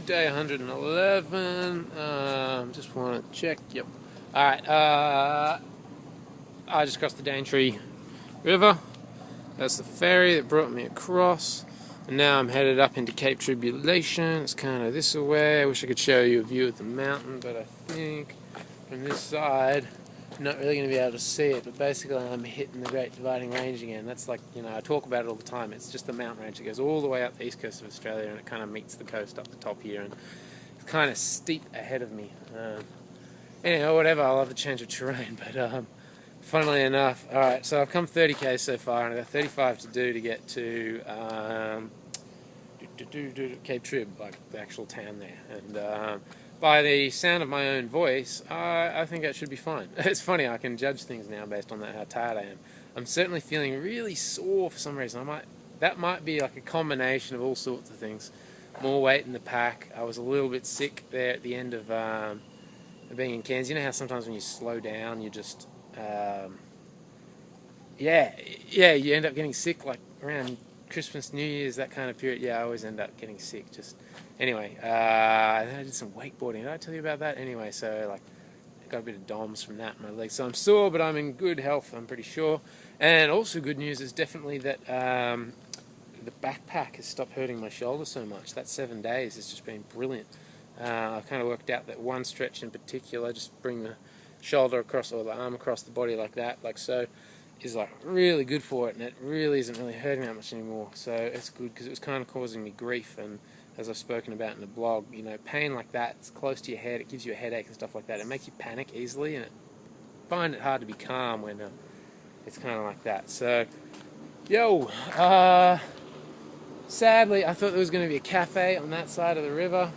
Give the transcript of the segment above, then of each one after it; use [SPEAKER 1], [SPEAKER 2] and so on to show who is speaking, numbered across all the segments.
[SPEAKER 1] day 111. Just want to check. Yep. Alright, I just crossed the Daintree River. That's the ferry that brought me across. And now I'm headed up into Cape Tribulation. It's kind of this way. I wish I could show you a view of the mountain, but I think from this side, I'm not really going to be able to see it. But basically, I'm hitting the Great Dividing Range again. That's like, I talk about it all the time. It's just the mountain range. It goes all the way up the east coast of Australia, and it kind of meets the coast up the top here. And it's kind of steep ahead of me. Anyway, whatever. I'll have a change of terrain. But funnily enough, alright, so I've come 30k so far, and I've got 35 to do to get to Cape Trib, like the actual town there. And by the sound of my own voice, I think that should be fine. It's funny, I can judge things now based on how tired I am. I'm certainly feeling really sore for some reason. That might be like a combination of all sorts of things. More weight in the pack. I was a little bit sick there at the end of being in Cairns. You know how sometimes when you slow down, you just you end up getting sick like around Christmas, New Year's, that kind of period. Yeah, I always end up getting sick. Just anyway, I did some wakeboarding. Did I tell you about that? Anyway, so like I got a bit of DOMS from that in my legs. So I'm sore, but I'm in good health, I'm pretty sure. And also good news is definitely that the backpack has stopped hurting my shoulder so much. That 7 days has just been brilliant. I've kind of worked out that one stretch in particular, just bring the shoulder across or the arm across the body like that, like so, is like really good for it, and it really isn't really hurting that much anymore. So it's good because it was kind of causing me grief, and as I've spoken about in the blog, pain like that, it's close to your head, it gives you a headache and stuff like that. It makes you panic easily, and find it hard to be calm when it's kind of like that. So, sadly, I thought there was going to be a cafe on that side of the river.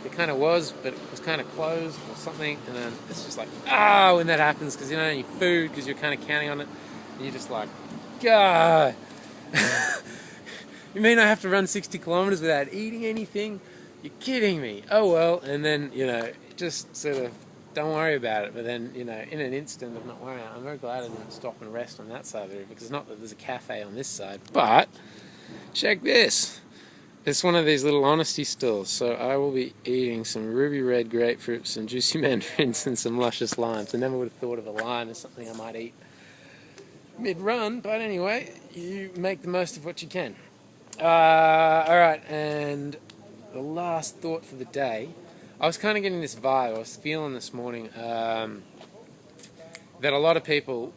[SPEAKER 1] It kind of was, but it was kind of closed or something, and then it's just like, when that happens, because you don't have any food, because you're kind of counting on it, and you're just like, God, you mean I have to run 60 kilometers without eating anything? You're kidding me. Oh well, and then, just sort of don't worry about it, but then, in an instant of not worrying, I'm very glad I didn't stop and rest on that side of the river, because it's not that there's a cafe on this side, but check this. It's one of these little honesty stores, so I will be eating some ruby red grapefruit, some juicy mandarins, and some luscious limes. I never would have thought of a lime as something I might eat mid-run, but anyway, you make the most of what you can. Alright, and the last thought for the day, I was kind of getting this vibe, I was feeling this morning, that a lot of people,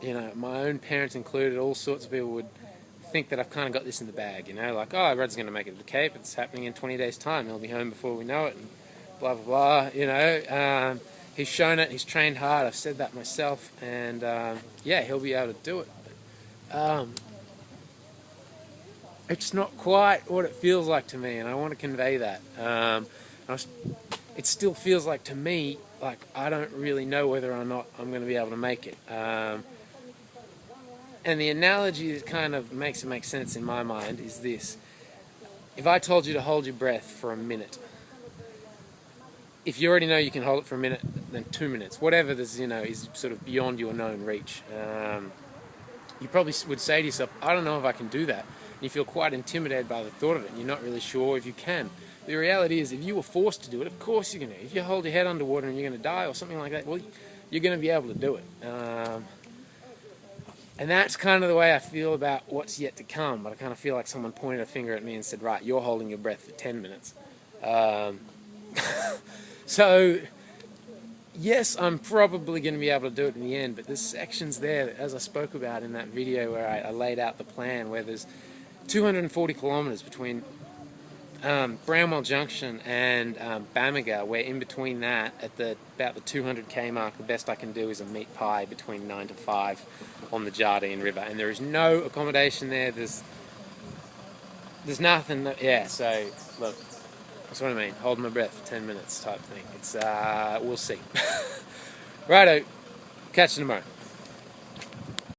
[SPEAKER 1] my own parents included, all sorts of people would think that I've kind of got this in the bag, like, Rudd's going to make it to the Cape, it's happening in 20 days time, he'll be home before we know it, and blah blah blah, he's shown it, he's trained hard, I've said that myself, and he'll be able to do it, but it's not quite what it feels like to me, and I want to convey that. It still feels like to me, like I don't really know whether or not I'm going to be able to make it. And the analogy that kind of makes it make sense in my mind is this. If I told you to hold your breath for a minute, if you already know you can hold it for a minute, then 2 minutes, whatever this is sort of beyond your known reach, you probably would say to yourself, I don't know if I can do that. And you feel quite intimidated by the thought of it, and you're not really sure if you can. The reality is, if you were forced to do it, of course you're going to. If you hold your head underwater and you're going to die or something like that, well, you're going to be able to do it. And that's kind of the way I feel about what's yet to come, but I kind of feel like someone pointed a finger at me and said, right, you're holding your breath for 10 minutes. So, yes, I'm probably going to be able to do it in the end, but there's sections there, as I spoke about in that video where I laid out the plan, where there's 240 kilometres between Brownwell Junction and Bamaga, where in between that, at about the 200k mark, the best I can do is a meat pie between 9 to 5 on the Jardine River, and there is no accommodation there, there's nothing, so look, that's what I mean, hold my breath for 10 minutes type thing, it's, we'll see. Righto, catch you tomorrow.